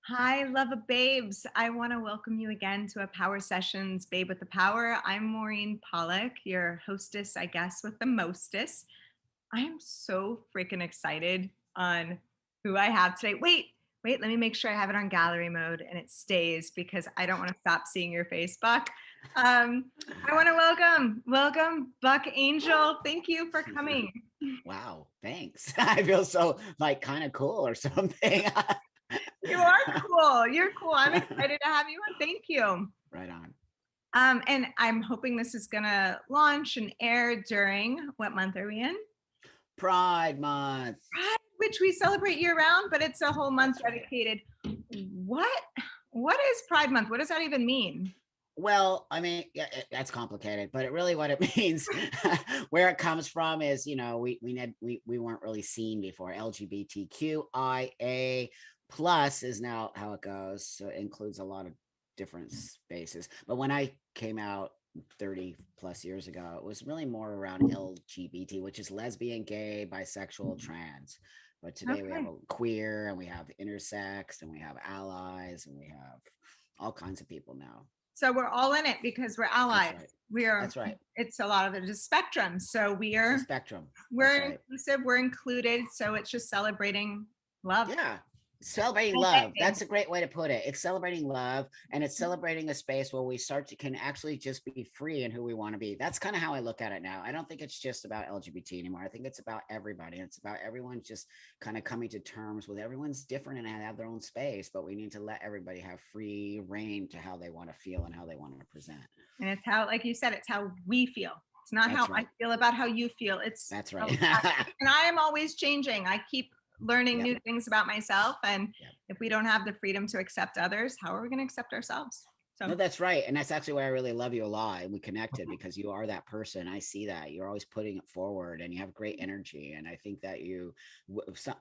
Hi, love babes. I want to welcome you again to a Power Sessions Babe with the Power. I'm Maureen Pollack, your hostess, I guess, with the mostest. I am so freaking excited on who I have today. Wait, let me make sure I have it on gallery mode and it stays because I don't want to stop seeing your face, Buck. I want to welcome Buck Angel. Thank you for coming. Wow, thanks. I feel so like kind of cool or something. You are cool. You're cool. I'm excited to have you on. Thank you. Right on. And I'm hoping this is gonna launch and air during what month are we in? Pride Month. Pride, which we celebrate year round, but it's a whole month That's right. dedicated. What is Pride Month? What does that even mean? Well, I mean, yeah, that's complicated, but really what it means, where it comes from is, we weren't really seen before. LGBTQIA plus is now how it goes. So it includes a lot of different spaces. But when I came out 30 plus years ago, it was really more around LGBT, which is lesbian, gay, bisexual, trans. But today we have Okay. a queer and we have intersex and we have allies and we have all kinds of people now. So we're all in it because we're That's allies. right. We're That's right. it's a lot of it is spectrum. So It's a spectrum. we're That's right. inclusive, we're included. So it's just celebrating love Yeah. Celebrating and love. dating. That's a great way to put it. It's celebrating love and it's celebrating a space where we start to can actually just be free in who we want to be. That's kind of how I look at it now. I don't think it's just about LGBT anymore. I think it's about everybody. It's about everyone just kind of coming to terms with everyone's different and have their own space, but we need to let everybody have free reign to how they want to feel and how they want to present. And it's how, like you said, it's how we feel. It's not how That's I right. feel about how you feel. That's right. And I am always changing. I keep learning Yep. new things about myself. And Yep. if we don't have the freedom to accept others, how are we going to accept ourselves? So No, that's right. And that's actually why I really love you a lot. And we connected because you are that person. I see that you're always putting it forward and you have great energy. And I think that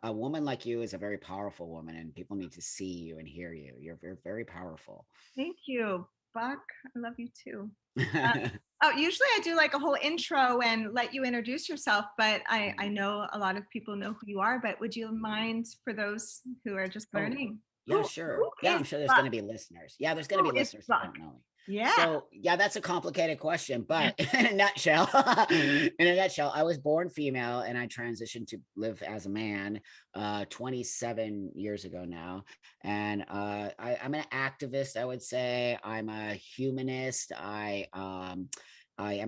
a woman like you is a very powerful woman and people need to see you and hear you. You're very, very powerful. thank you, Buck. I love you too. Uh, oh, usually I do like a whole intro and let you introduce yourself, but I know a lot of people know who you are, but would you mind for those who are just Oh, learning? yeah, sure. Who Yeah, is I'm sure there's Buck? going to be listeners. Yeah, there's going to Who be is listeners that Buck? don't know me. Yeah. So, yeah, that's a complicated question, but in a nutshell, I was born female and I transitioned to live as a man 27 years ago now. And I'm an activist, I would say. I'm a humanist. I am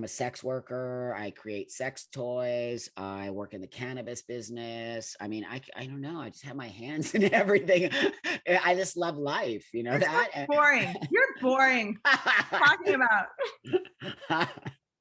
a sex worker. I create sex toys. I work in the cannabis business. I mean, I don't know. I just have my hands in everything. I just love life. You know You're so that? boring. You're boring. Talking about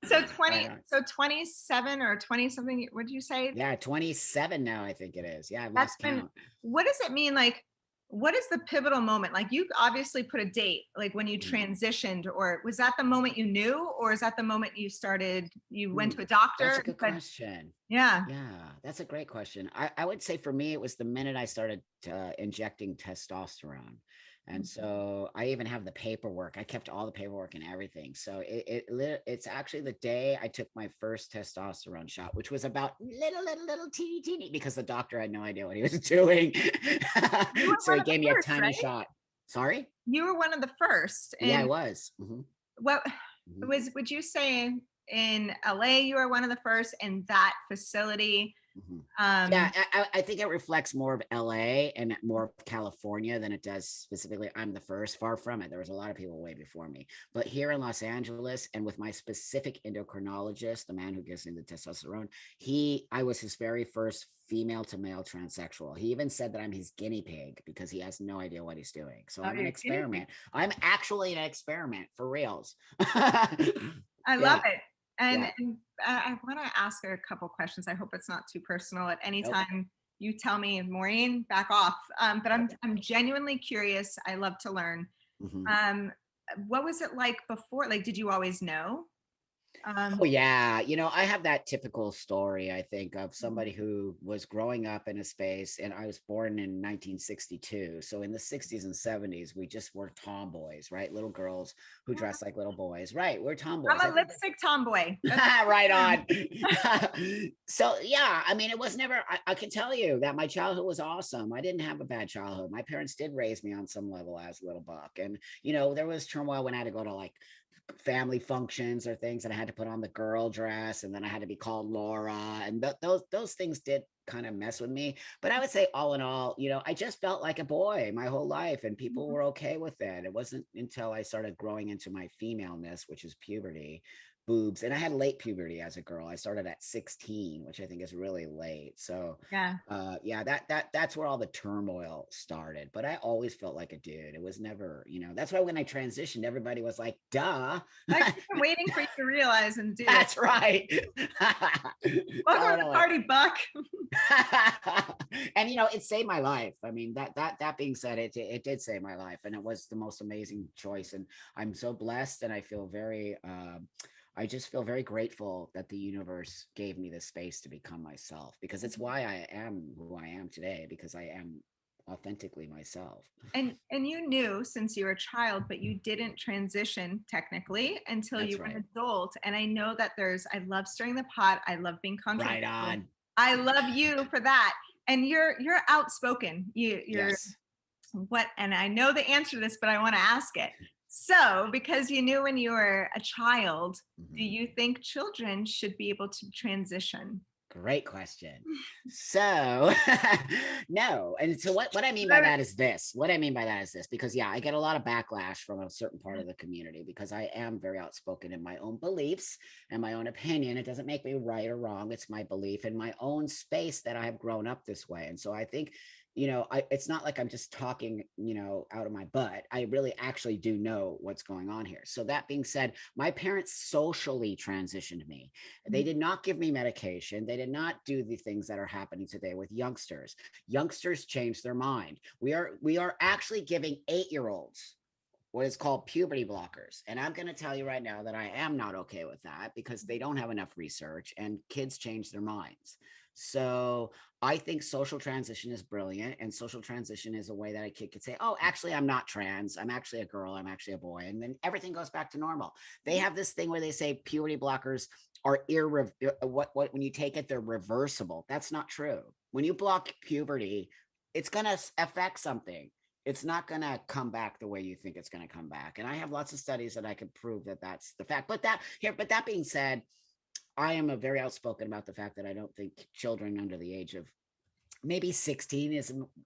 so 20, Right on. so 27 or 20 something. What did you say? Yeah, 27 now, I think it is. Yeah, I've That's lost been, count. what does it mean? Like, what is the pivotal moment? Like, you obviously put a date, like when you Mm. transitioned, or was that the moment you knew, or is that the moment you started, you went Ooh, to a that's doctor a and good said, question. yeah, Yeah, that's a great question. I would say for me, it was the minute I started injecting testosterone. And so I even have the paperwork. I kept all the paperwork and everything. So it's actually the day I took my first testosterone shot, which was about little teeny because the doctor had no idea what he was doing. you were So one he of the gave me a first, tiny right? shot. Sorry? You were one of the first. Yeah, I And was. what Mhm. would you say in LA, you were one of the first in that facility? Mhm. Um, Yeah, I think it reflects more of LA and more of California than it does specifically. I'm the first, far from it. There was a lot of people way before me. But here in Los Angeles, and with my specific endocrinologist, the man who gives me the testosterone, I was his very first female to male transsexual. He even said that I'm his guinea pig because he has no idea what he's doing. So oh, I'm an you're kidding me. experiment. I'm actually an experiment for reals. I love Yeah, it. And, yeah. and I want to ask a couple questions. I hope it's not too personal. At any Nope. time you tell me, Maureen, back off. But I'm Yep. I'm genuinely curious. I love to learn. Mhm. Um, what was it like before? Like, did you always know? Oh Um, yeah, I have that typical story, I think, of somebody who was growing up in a space, and I was born in 1962. So in the 60s and 70s, we just were tomboys, right? Little girls who dressed like little boys. Right, we're tomboys. I'm I a think lipstick tomboy. That's right on. So yeah, I mean, it was never, I can tell you that my childhood was awesome. I didn't have a bad childhood. My parents did raise me on some level as a little buck. And there was turmoil when I had to go to like family functions or things, and I had to put on the girl dress, and then I had to be called Laura, and those things did kind of mess with me. But I would say all in all, I just felt like a boy my whole life, and people were okay with it. It wasn't until I started growing into my femaleness, which is puberty, boobs, and I had late puberty as a girl. I started at 16, which I think is really late. So yeah. yeah, that's where all the turmoil started. But I always felt like a dude. It was never, that's why when I transitioned, everybody was like, duh. Like you've been waiting for you to realize and do it. That's right. Welcome to the Totally. party, Buck. And it saved my life. I mean, that being said, it did save my life, and it was the most amazing choice. And I'm so blessed, and I feel very I just feel very grateful that the universe gave me this space to become myself, because it's why I am who I am today, because I am authentically myself. And you knew since you were a child, but you didn't transition technically until you That's were an right. adult. And I know that I love stirring the pot. I love being Right controversial. on. I love you for that. And you're outspoken. You're Yes. what, and I know the answer to this, but I want to ask it. So, because you knew when you were a child, do Mhm. you think children should be able to transition? Great question. So, no. And so what I mean by that is this. What I mean by that is this, because yeah, I get a lot of backlash from a certain part of the community, because I am very outspoken in my own beliefs and my own opinion. It doesn't make me right or wrong. It's my belief in my own space that I have grown up this way. And so I think it's not like I'm just talking, out of my butt. I really actually do know what's going on here. So that being said, my parents socially transitioned me. They did not give me medication. They did not do the things that are happening today with youngsters. Youngsters change their mind. We are actually giving 8-year-olds what is called puberty blockers. And I'm going to tell you right now that I am not okay with that, because they don't have enough research, and kids change their minds. So I think social transition is brilliant. And social transition is a way that a kid could say, oh, actually, I'm not trans. I'm actually a girl. I'm actually a boy. And then everything goes back to normal. They have this thing where they say puberty blockers are what when you take it, they're reversible. That's not true. When you block puberty, it's going to affect something. It's not going to come back the way you think it's going to come back. And I have lots of studies that I could prove that that's the fact. But that being said, I am a very outspoken about the fact that I don't think children under the age of maybe 16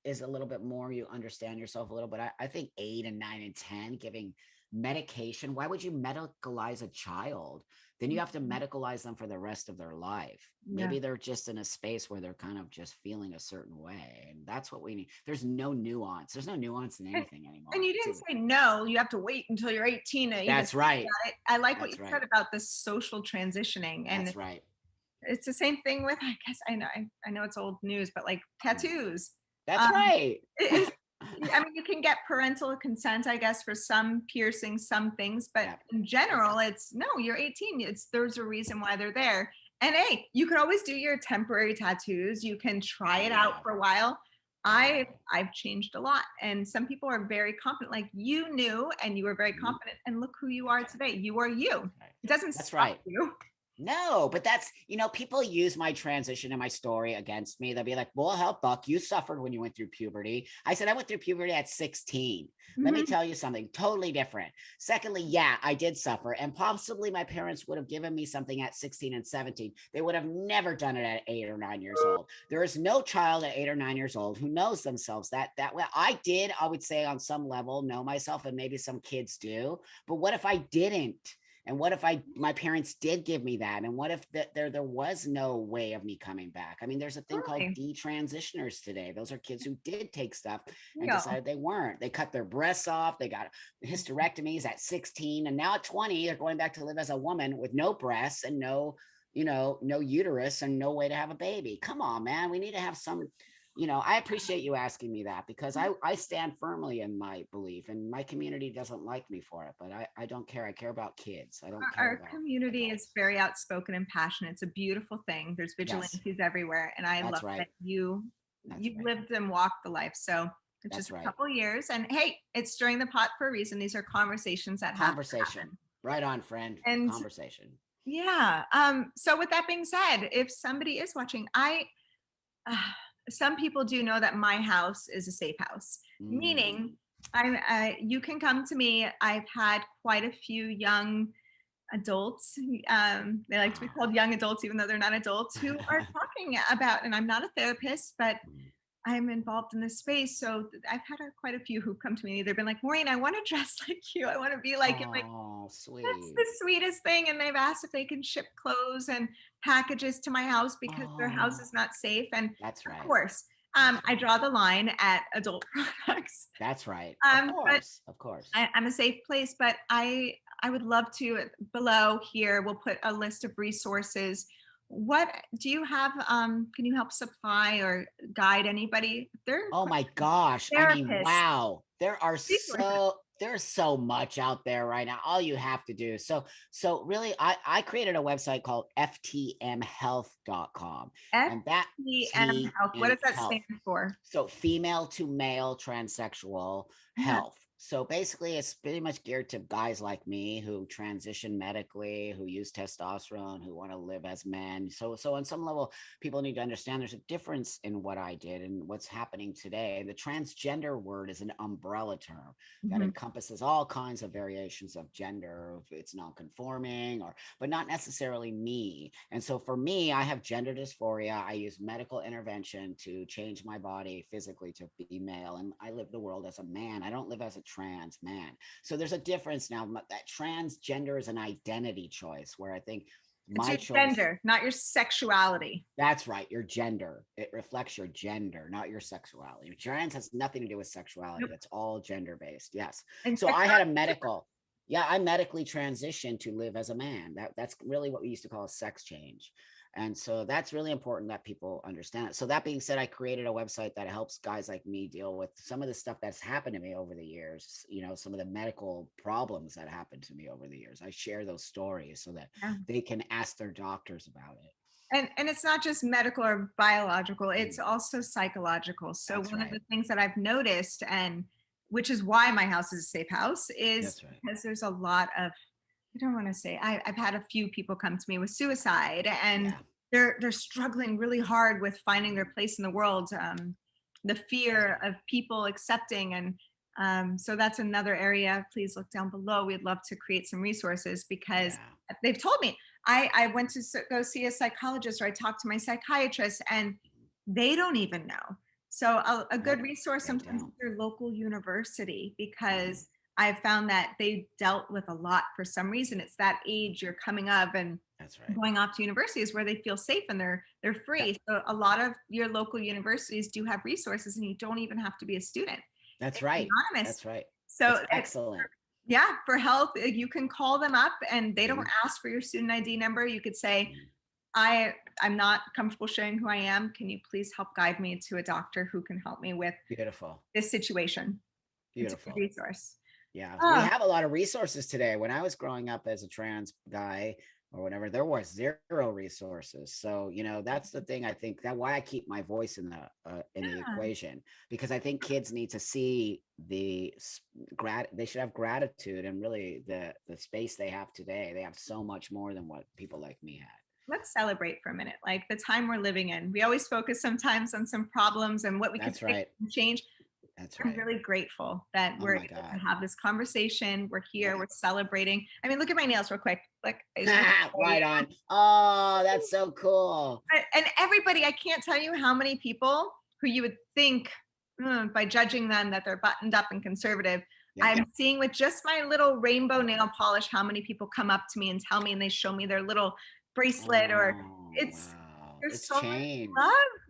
is a little bit more, you understand yourself a little, but I think 8 and 9 and 10 giving medication. Why would you medicalize a child? Then you have to medicalize them for the rest of their life. Yeah. Maybe they're just in a space where they're kind of just feeling a certain way, and that's what we need. There's no nuance. There's no nuance in And, anything and anymore. you didn't say no, you have to wait until you're 18 to even That's think right. about it. I like what you That's right. said about the social transitioning. And That's right. it's the same thing with, I guess I know it's old news, but like tattoos. That's Um, right. it is, I mean, you can get parental consent, I guess, for some piercings, some things, but Yeah. in general, it's no, you're 18. There's a reason why they're there. And hey, you can always do your temporary tattoos. You can try Oh it out yeah. for a while. Yeah. I've changed a lot. And some people are very confident, like you knew and you were very Mhm. confident. And look who you are That's right. today. You are you. That's right. It doesn't That's stop right. you. No, but that's, people use my transition and my story against me. They'll be like, well, hell, Buck, you suffered when you went through puberty. I said, I went through puberty at 16. Let me Mhm. tell you something totally different. Secondly, yeah, I did suffer. And possibly my parents would have given me something at 16 and 17. They would have never done it at 8 or 9 years old. There is no child at 8 or 9 years old who knows themselves that well. I did, I would say, on some level, know myself, and maybe some kids do. But what if I didn't? And what if my parents did give me that? And what if there was no way of me coming back? I mean, there's a thing called Totally. detransitioners today. Those are kids who did take stuff and Real. decided they weren't. They cut their breasts off. They got hysterectomies at 16, and now at 20, they're going back to live as a woman with no breasts and no uterus and no way to have a baby. Come on, man. We need to have some. I appreciate you asking me that because I stand firmly in my belief, and my community doesn't like me for it, but I don't care. I care about kids. I don't care Our about community is adults. very outspoken and passionate. It's a beautiful thing. There's Yes, vigilantes everywhere, and I love that's that right. That's you've right. lived and walked the life. So it's That's just a right. couple years, and hey, it's stirring the pot for a reason. These are conversations that have to Conversation. happen. Right on, friend. And Conversation. yeah, so with that being said, if somebody is watching, uh, some people do know that my house is a safe house, Mm. meaning you can come to me. I've had quite a few young adults. They like to be called young adults, even though they're not adults, who are talking about, and I'm not a therapist, but I'm involved in this space. So I've had quite a few who've come to me. They've been like, Maureen, I want to dress like you. I want to be like you. I'm like, Oh, that's sweet. the sweetest thing. And they've asked if they can ship clothes and packages to my house because their house Oh, is not safe. And that's of right. course, That's I right. draw the line at adult products. That's right. Of But course. Of course. I'm a safe place, but I would love to below here. We'll put a list of resources. What do you have? Can you help supply or guide anybody? There are Oh my gosh. I mean, therapists, wow. resources. There's so much out there right now. All you have to do. So really I created a website called ftmhealth.com, and that FTM Health. What TM does that health. stand for? So female to male transsexual Yeah. health. So basically it's pretty much geared to guys like me who transition medically, who use testosterone, who want to live as men. So on some level, people need to understand there's a difference in what I did and what's happening today. The transgender word is an umbrella term that Mhm. encompasses all kinds of variations of gender, if it's non-conforming or but not necessarily me. And so for me, I have gender dysphoria. I use medical intervention to change my body physically to be male, and I live the world as a man. I don't live as a trans man. So there's a difference now. That transgender is an identity choice where I think It's my your choice. gender, not your sexuality. That's right. Your gender. It reflects your gender, not your sexuality. Trans has nothing to do with sexuality. Nope. It's all gender based. Yes. And So I had a medical, yeah, I medically transitioned to live as a man. That's really what we used to call a sex change. And so that's really important that people understand it. So that being said, I created a website that helps guys like me deal with some of the stuff that's happened to me over the years, some of the medical problems that happened to me over the years. I share those stories so that yeah. they can ask their doctors about it. And it's not just medical or biological, it's Mm. also psychological. So That's one of right. the things that I've noticed, and which is why my house is a safe house, is That's right. because there's a lot of, I don't want to say, I've had a few people come to me with suicide, and Yeah. they're struggling really hard with finding their place in the world. The fear of people accepting, and so that's another area. Please look down below. We'd love to create some resources because Yeah. they've told me I went to go see a psychologist, or I talked to my psychiatrist, and they don't even know. So a good Nope. resource They sometimes is don't. your local university, Mhm. because I've found that they dealt with a lot for some reason. It's that age you're coming up and That's right. going off to universities where they feel safe and they're Yep. free. So a lot of your local universities do have resources, and you don't even have to be a student. That's It's right. anonymous. That's right. It's So excellent. yeah, for health, you can call them up and they don't Mhm. ask for your student ID number. You could say, Mhm. I I'm not comfortable sharing who I am. Can you please help guide me to a doctor who can help me with Beautiful. this situation? It's a good Beautiful. resource. Yeah. We Oh, have a lot of resources today. When I was growing up as a trans guy or whatever, there was zero resources. So, that's the thing. I think that why I keep my voice in the yeah. equation, because I think kids need to see they should have gratitude and really the space they have today. They have so much more than what people like me had. Let's celebrate for a minute. Like the time we're living in. We always focus sometimes on some problems and what we could That's fix right. and change. That's I'm right. really grateful that Oh we're my able to God. have this conversation. We're here, Yep. we're celebrating. I mean, look at my nails real quick. Like, Right on. Oh, that's so cool. and everybody, I can't tell you how many people who you would think by judging them that they're buttoned up and conservative. Yeah. I'm seeing with just my little rainbow nail polish how many people come up to me and tell me, and they show me their little bracelet, or Oh, it's wow. there's It's so much love. changed.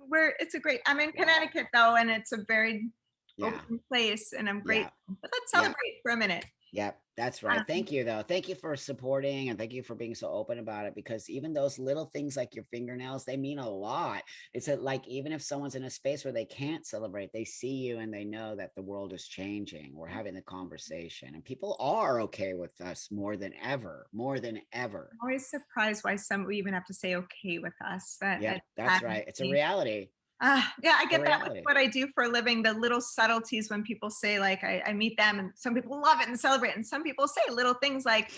Where it's a great. I'm in Wow. Connecticut though, and it's a very Yeah. open place, and I'm Yeah. grateful. But let's Yeah. celebrate for a minute. Yep, that's right. Um, Thank you, though. Thank you for supporting and thank you for being so open about it because even those little things like your fingernails, they mean a lot. It's like even if someone's in a space where they can't celebrate, they see you and they know that the world is changing. We're having the conversation and people are okay with us more than ever, more than ever. I'm always surprised why some we even have to say okay with us. That Yep, that's saddens right. It's a me. reality. Yeah, I A get that with reality. what I do for a living. The little subtleties when people say, like, I meet them, and some people love it and celebrate, and some people say little things like,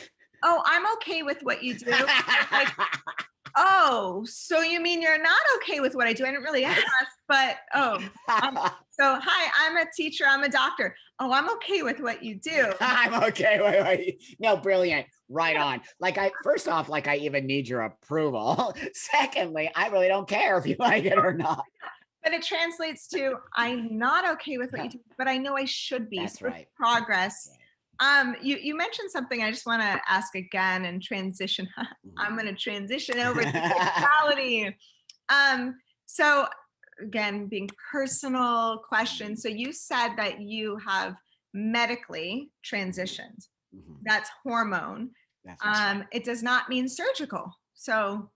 "Oh, I'm okay with what you do." It's like, oh, so you mean you're not okay with what I do? I didn't really ask, but um, so hi, I'm a teacher, I'm a doctor. Oh, I'm okay with what you do. I'm okay. Wait, wait. No, brilliant. Right on. Like first off, like I even need your approval. Secondly, I really don't care if you like it or not. But it translates to I'm not okay with what you do, but I know I should be. So That's it's right. That's progress. right. You mentioned something I just want to ask again and transition. I'm Mhm. going to transition over to sexuality. So again, being personal questions. So you said that you have medically Mhm. transitioned. Mhm. That's hormone. That's right. It does not mean surgical. So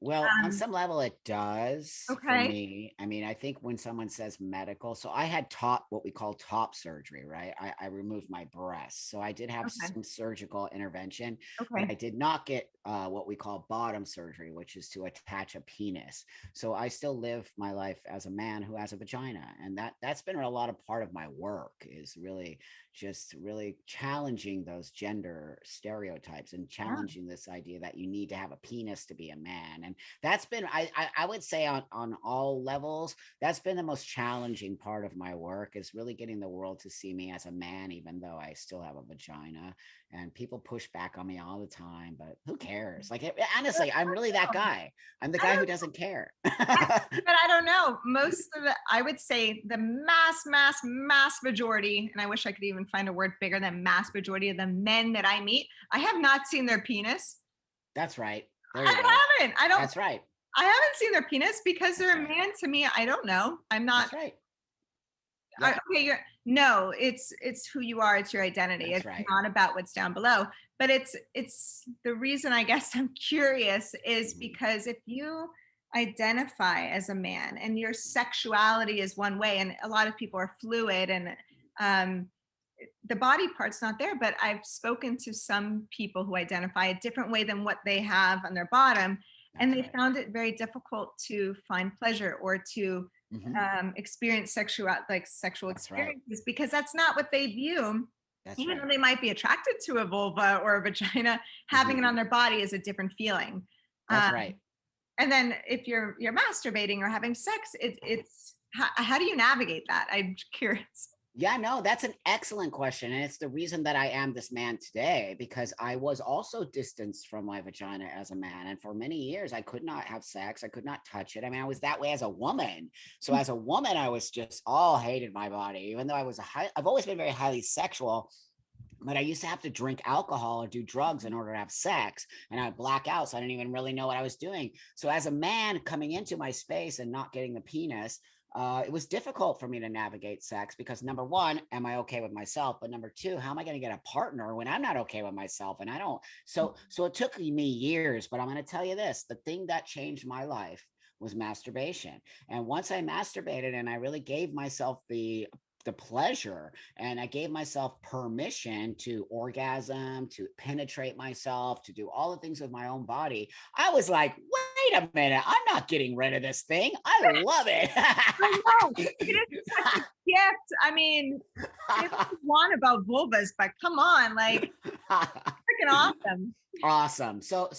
Well, on um, some level, it does for okay, me. I mean, I think when someone says medical, so I had top what we call top surgery, right? I removed my breast. So I did have okay, some surgical intervention, but I okay. did not get what we call bottom surgery, which is to attach a penis. So I still live my life as a man who has a vagina. And that's been a lot of part of my work is really just really challenging those gender stereotypes and Yeah. challenging this idea that you need to have a penis to be a man. And that's been I would say on all levels, that's been the most challenging part of my work is really getting the world to see me as a man, even though I still have a vagina. And people push back on me all the time, but who cares? Like honestly, I'm really that guy. I'm the I guy who don't doesn't care. but I don't know. Most of the, I would say the mass majority, and I wish I could even find a word bigger than mass majority of the men that I meet, I have not seen their penis. That's right. There you go. I haven't. I don't. That's right. I haven't seen their penis because That's they're a right. man to me. I don't know. I'm not. That's right. Yep. Okay, you're no. It's who you are. It's your identity. That's It's right. not about what's down below. But it's the reason I guess I'm curious is Mhm. because if you identify as a man and your sexuality is one way, and a lot of people are fluid and um, the body part's not there. But I've spoken to some people who identify a different way than what they have on their bottom, and That's they right. found it very difficult to find pleasure or to Mhm. experience sexual That's right. experiences because that's not what they view. That's Even though right. they might be attracted to a vulva or a vagina, having Mhm. it on their body is a different feeling. That's Um, right. and then if you're masturbating or having sex, it's how do you navigate that? I'm curious. Yeah, no, that's an excellent question. And it's the reason that I am this man today, because I was also distanced from my vagina as a man. And for many years, I could not have sex. I could not touch it. I mean, I was that way as a woman. So as a woman, I was just all hated my body, even though I've always been very highly sexual. But I used to have to drink alcohol or do drugs in order to have sex, and I would black out. So I didn't even really know what I was doing. So as a man coming into my space and not getting the penis, it was difficult for me to navigate sex because number one, am I okay with myself? But number two, how am I going to get a partner when I'm not okay with myself? And I don't. So it took me years, but I'm going to tell you this: the thing that changed my life was masturbation. And once I masturbated and I really gave myself the pleasure and I gave myself permission to orgasm, to penetrate myself, to do all the things with my own body. I was like, wait a minute, I'm not getting rid of this thing. I love it. I know it is such a gift. I mean, say what you want about vulvas, but come on, like freaking awesome. Awesome. So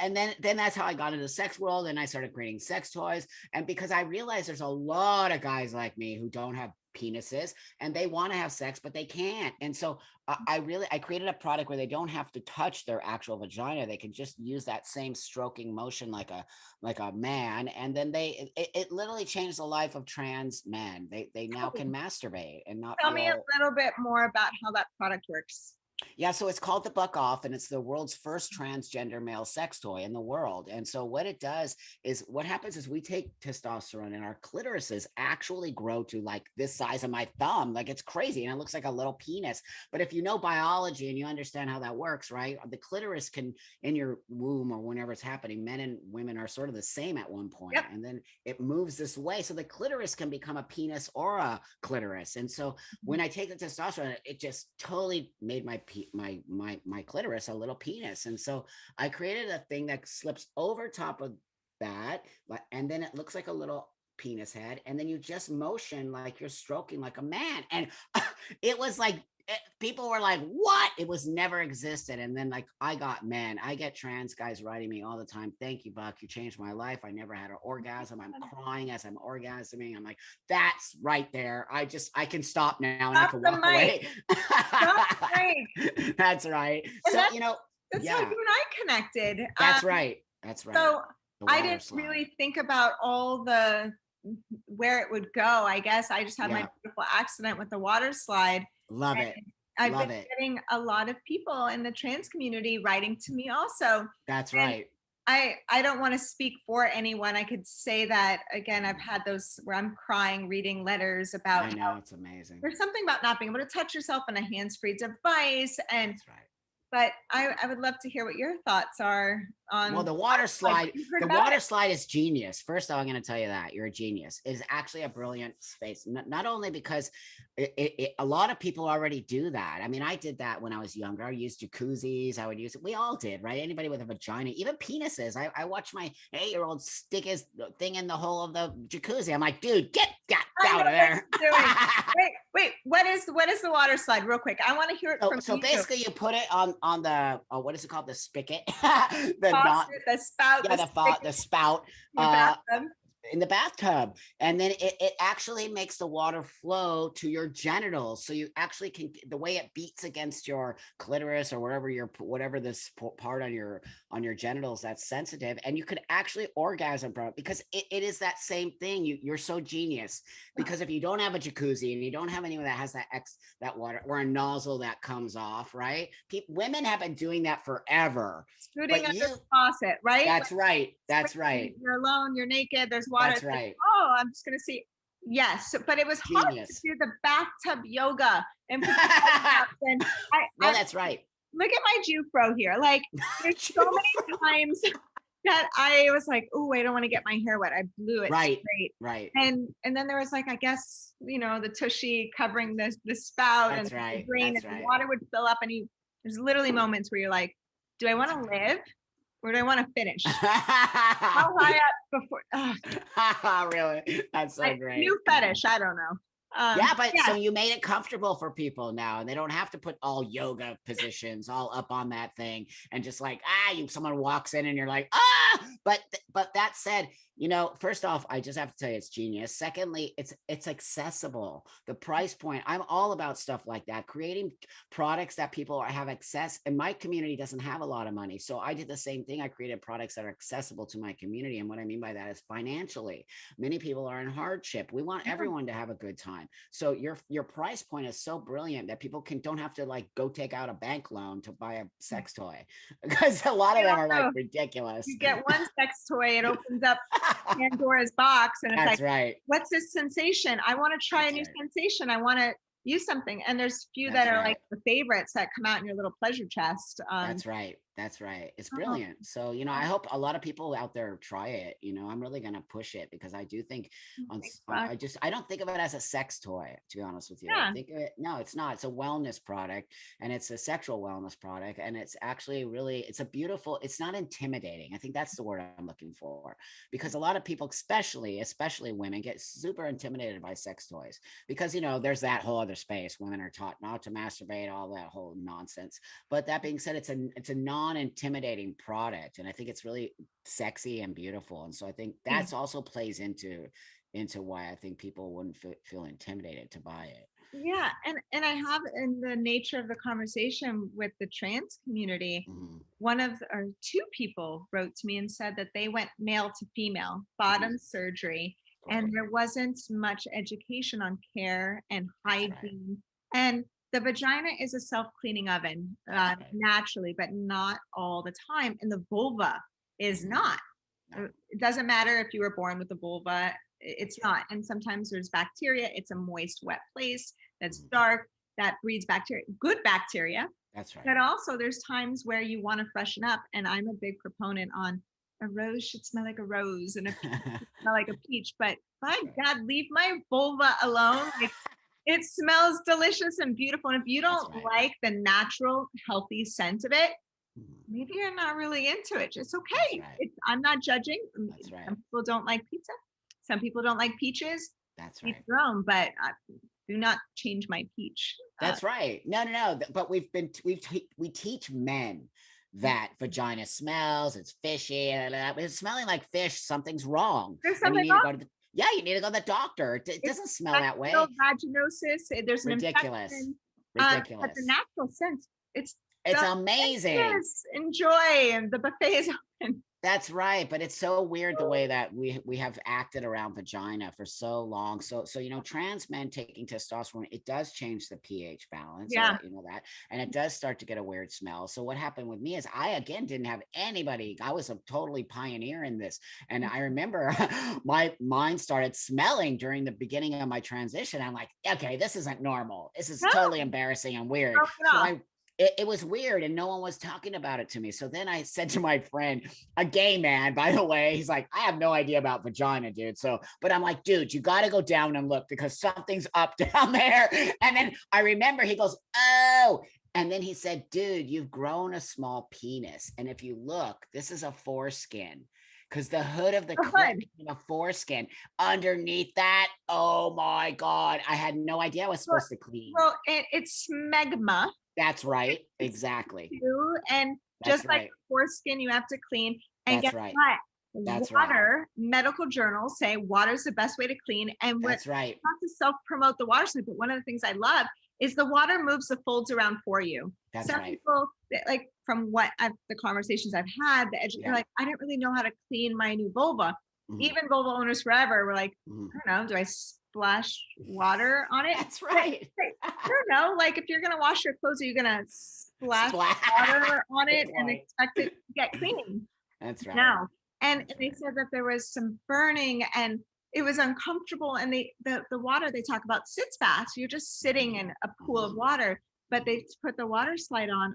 and then that's how I got into the sex world and I started creating sex toys. And because I realized there's a lot of guys like me who don't have penises and they want to have sex but they can't. And so I created a product where they don't have to touch their actual vagina. They can just use that same stroking motion like a man, and then it literally changed the life of trans men. They now can masturbate and not Tell me a feel. little bit more about how that product works. Yeah, so it's called the Buck Off, and it's the world's first transgender male sex toy in the world. And so what it does is, what happens is we take testosterone and our clitorises actually grow to like this size of my thumb. Like, it's crazy, and it looks like a little penis. But if you know biology and you understand how that works, right? The clitoris can, in your womb or whenever it's happening, men and women are sort of the same at one point, Yep. and then it moves this way. So the clitoris can become a penis or a clitoris. And so when I take the testosterone, it just totally made my clitoris a little penis. And so I created a thing that slips over top of that, and then it looks like a little penis head, and then you just motion like you're stroking like a man. And it was like, people were like, what? It was never existed. And then, like, I get trans guys writing me all the time, thank you, Buck, you changed my life, I never had an orgasm, I'm crying as I'm orgasming. I'm like, that's right there, I can stop now and I Stop can the walk mic. away. Stop the mic. That's right. And So, that's how you yeah, and I connected. that's right, that's right. So The I water didn't slide. really think about all the where it would go. I guess I just had my Yeah, beautiful accident with the water slide. love it, And I've been love it. getting a lot of people in the trans community writing to me also. That's And right. I don't want to speak for anyone. I could say that again, I've had those where I'm crying reading letters about I know, it's amazing. there's something about not being able to touch yourself on a hands-free device. And That's right. but I would love to hear what your thoughts are Well, on the water water slide. What slide, you've heard the about water it. slide is genius. First of all, I'm going to tell you that you're a genius. It's actually a brilliant space. Not only because a lot of people already do that. I mean, I did that when I was younger. I used jacuzzis. I would use it. We all did, right? Anybody with a vagina, even penises. I watched my 8-year-old stick his thing in the hole of the jacuzzi. I'm like, dude, get that I out know of what there. you're doing. Wait, what is the water slide? Real quick. I want to hear it from So you. basically, you put it on the what is it called, the spigot, the not Faucet, the spout, yeah, the stick the spout, in your bathtub. in the bathtub, and then it actually makes the water flow to your genitals, so you actually can, the way it beats against your clitoris or whatever this part on your genitals that's sensitive, and you could actually orgasm from it, because it is that same thing. You're so genius, because if you don't have a jacuzzi and you don't have anyone that has that water, or a nozzle that comes off, right? Women have been doing that forever, Shooting but under you the faucet, right? that's right, that's right, You're alone, you're naked, there's water. that's It's like, right. oh, I'm just gonna see. Yes, but it was hard to Genius. do the bathtub yoga and put the bathtubs in. Well, I that's right. look at my Jufro here. Like there's so many times that I was like, oh, I don't want to get my hair wet. I blew it Right, straight. right. And then there was like, I guess, the tushy covering the spout and That's the right. drain, and That's the right. water would fill up. And there's literally moments where you're like, do I want That's to right. live or do I want to finish? How high up before? Really? That's so New great. fetish. I don't know. Yeah, but Yeah, so you made it comfortable for people now, and they don't have to put all yoga positions all up on that thing, and just like, someone walks in and you're like, but that said, first off, I just have to tell you, it's genius. Secondly, it's accessible. The price point, I'm all about stuff like that, creating products that people have access, and my community doesn't have a lot of money. So I did the same thing. I created products that are accessible to my community. And what I mean by that is financially. Many people are in hardship. We want everyone to have a good time. So your price point is so brilliant that people don't have to like go take out a bank loan to buy a sex toy, because a lot of them are like ridiculous. you get one sex toy, it opens up Pandora's box, and it's That's like, right. what's this sensation? I want to try a That's new right. sensation. I want to use something. And there's few that That's are right. like the favorites that come out in your little pleasure chest. That's right. That's right. It's Oh, brilliant. So, I hope a lot of people out there try it. I'm really going to push it, because I do think thanks, Buck. I don't think of it as a sex toy, to be honest with you. I Yeah. think of it, no, it's not. It's a wellness product, and it's a sexual wellness product. And it's actually really, it's not intimidating. I think that's the word I'm looking for, because a lot of people, especially women, get super intimidated by sex toys, because, there's that whole other space. Women are taught not to masturbate, all that whole nonsense. But that being said, it's a non-intimidating product, and I think it's really sexy and beautiful. And so I think that's also plays into why I think people wouldn't feel intimidated to buy it. Yeah, and I have, in the nature of the conversation with the trans community, Mhm, one of or two people wrote to me and said that they went male to female, mhm. bottom surgery, and Right. there wasn't much education on care and That's right. hygiene. And The vagina is a self-cleaning oven, That's right. naturally, but not all the time. And the vulva is not. No, It doesn't matter if you were born with a vulva, it's that's right. not. And sometimes there's bacteria. It's a moist, wet place that's Mhm. dark that breeds bacteria, good bacteria. That's right. But also, there's times where you want to freshen up. And I'm a big proponent on a rose should smell like a rose and a peach should smell like a peach. But by That's right. God, leave my vulva alone. Like, it smells delicious and beautiful. And if you That's don't right. like the natural, healthy scent of it, Mhm. maybe you're not really into it. It's That's okay. right. I'm not judging. That's right. Some people don't like pizza. Some people don't like peaches. That's Each right. their own, but do not change my peach. That's right. No, no, no. But we teach men that vagina smells, it's fishy, and it's smelling like fish, something's wrong. There's And you something need to wrong. go to the, yeah, you need to go to the doctor. It It's doesn't smell that bacterial way. vaginosis. There's an Ridiculous. infection. But the Ridiculous. natural sense, it's It's amazing. delicious. Enjoy, and the buffet is open. That's right, but it's so weird the way that we have acted around vagina for so long. So trans men taking testosterone, it does change the pH balance, or Yeah. that that, and it does start to get a weird smell. So what happened with me is I again didn't have anybody. I was a totally pioneer in this, and I remember my mind started smelling during the beginning of my transition. I'm like, okay, this isn't normal. This is No, totally embarrassing and weird. throw it So off. it was weird, and no one was talking about it to me. So then I said to my friend, a gay man, by the way, he's like, I have no idea about vagina, dude. So, but I'm like, dude, you got to go down and look because something's up down there. And then I remember he goes, oh, and then he said, dude, you've grown a small penis. And if you look, this is a foreskin because the hood of the The clit hood. became a foreskin. Underneath that, oh my God, I had no idea I was Well, supposed to clean. it's smegma. That's right. It's Exactly. too, and just That's like right. foreskin, you have to clean. And guess That's right. what? That's right. Water, medical journals say water's the best way to clean. And we're That's right. not to self-promote the water slide, but one of the things I love is the water moves the folds around for you. That's Some right. people, like from the conversations I've had, they're Yeah. like, I didn't really know how to clean my new vulva. Mhm. Even vulva owners forever were like, Mhm. I don't know, do I splash water on it? That's But, right. I don't know, like if you're gonna wash your clothes, are you gonna splash Splat. water on Good it and point. expect it to get clean? That's right. No. And That's they right. said that there was some burning and it was uncomfortable. And the water they talk about sits fast. You're just sitting in a pool of water, but they put the water slide on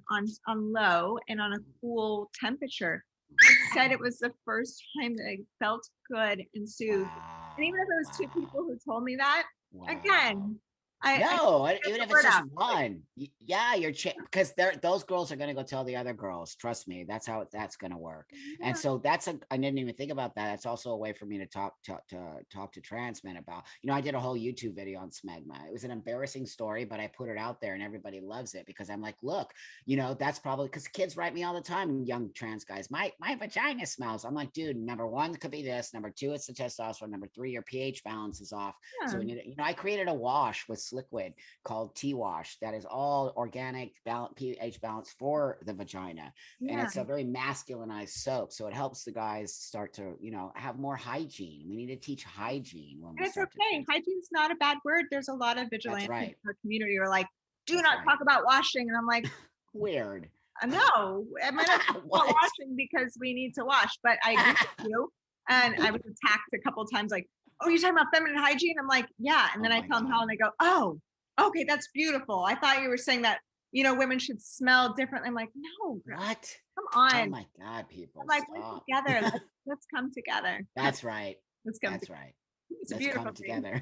low and on a cool temperature. They said it was the first time that I felt good and soothed. And even if Wow. it was two Wow. people who told me that, Wow. again, I No, get even the if it's word just out. Like, one, yeah, you're because those girls are going to go tell the other girls. Trust me, that's how that's going to work. And yeah, so I didn't even think about that. That's also a way for me to talk to trans men about. I did a whole YouTube video on smegma. It was an embarrassing story, but I put it out there, and everybody loves it because I'm like, look, that's probably because kids write me all the time, young trans guys. My vagina smells. I'm like, dude, number one, it could be this. Number two, it's the testosterone. Number three, your pH balance is off. So yeah. we need, I created a wash with liquid called T-Wash that is all organic pH balance for the vagina. And Yeah. it's a very masculinized soap. So it helps the guys start to, have more hygiene. We need to teach hygiene when we And it's start to okay. trans. Hygiene's not a bad word. There's a lot of That's vigilantes in right. our community who are like, do That's not right. talk about washing. And I'm like, Weird. no, I'm going to talk about What? washing because we need to wash. But I agree with you. And I was attacked a couple of times like, oh, you're talking about feminine hygiene? I'm like, yeah. And Oh then I my tell them how God. and they go, oh, okay, that's beautiful. I thought you were saying that, women should smell differently. I'm like, no, girl, What? come Oh on. my God, people, I'm like, we're stop. together. Let's come together. That's right. Let's come That's together. right. It's a Let's beautiful come thing. together.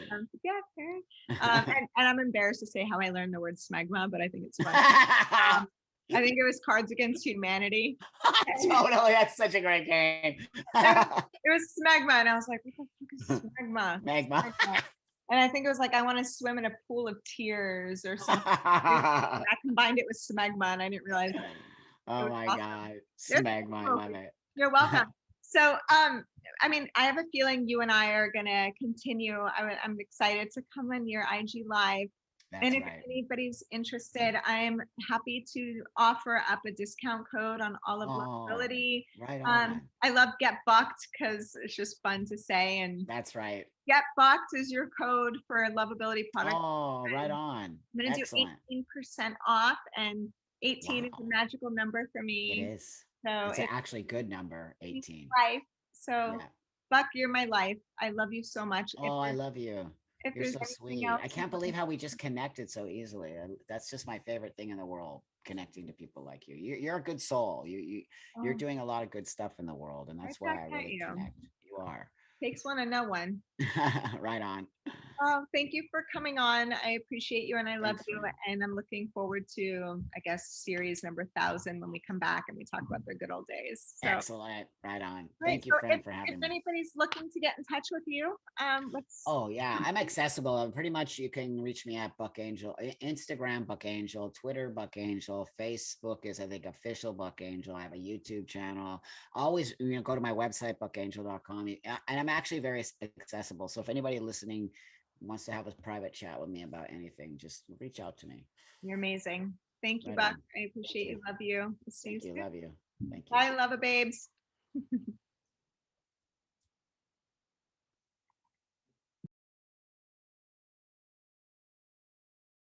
Come together. And I'm embarrassed to say how I learned the word smegma, but I think it's fun. Um, I think it was Cards Against Humanity. Totally, that's such a great game. It was smegma, and I was like, "What the fuck is smegma?" Magma. Smegma. And I think it was like, "I want to swim in a pool of tears" or something. I combined it with smegma, and I didn't realize it Oh was my awesome. God. It was Smegma, I cool. love it. You're welcome. So, I mean, I have a feeling you and I are gonna continue. I'm excited to come on your IG live And That's if right. anybody's interested, I'm happy to offer up a discount code on all of Oh, Lovability. right on. I love Get Bucked because it's just fun to say. And That's right. Get Bucked is your code for Lovability products. Oh, right I'm on. going to do Excellent. 18% off, and 18 is a Wow. magical number for It me. is. So It's an it's actually good number, 18. life. So, Yeah. Buck, you're my life. I love you so much. Oh, I love you. If You're there's so anything sweet. else I you can't want believe to how we just connected so easily. That's just my favorite thing in the world, connecting to people like you. You're a good soul. You're oh, doing a lot of good stuff in the world, and right that's back why I at really you. connect. You are. Takes one to know one. Right on. Oh, thank you for coming on. I appreciate you and I love Thanks, you. friend. And I'm looking forward to, I guess, series number 1,000 when we come back and we talk about the good old days. So, Excellent. Right on. right. Thank you, So friend, for if having me. anybody's looking to get in touch with you, let's. Oh yeah, I'm accessible. Pretty much you can reach me at Buck Angel, Instagram Buck Angel, Twitter Buck Angel, Facebook is I think official Buck Angel. I have a YouTube channel. Always, go to my website buckangel.com, and I'm actually very accessible. So if anybody listening wants to have a private chat with me about anything, just reach out to me. You're amazing. Thank you, Right Buck. on. I Thank appreciate you. you. Love you. See you Thank you. soon. Love you. Thank you. Bye, love babes.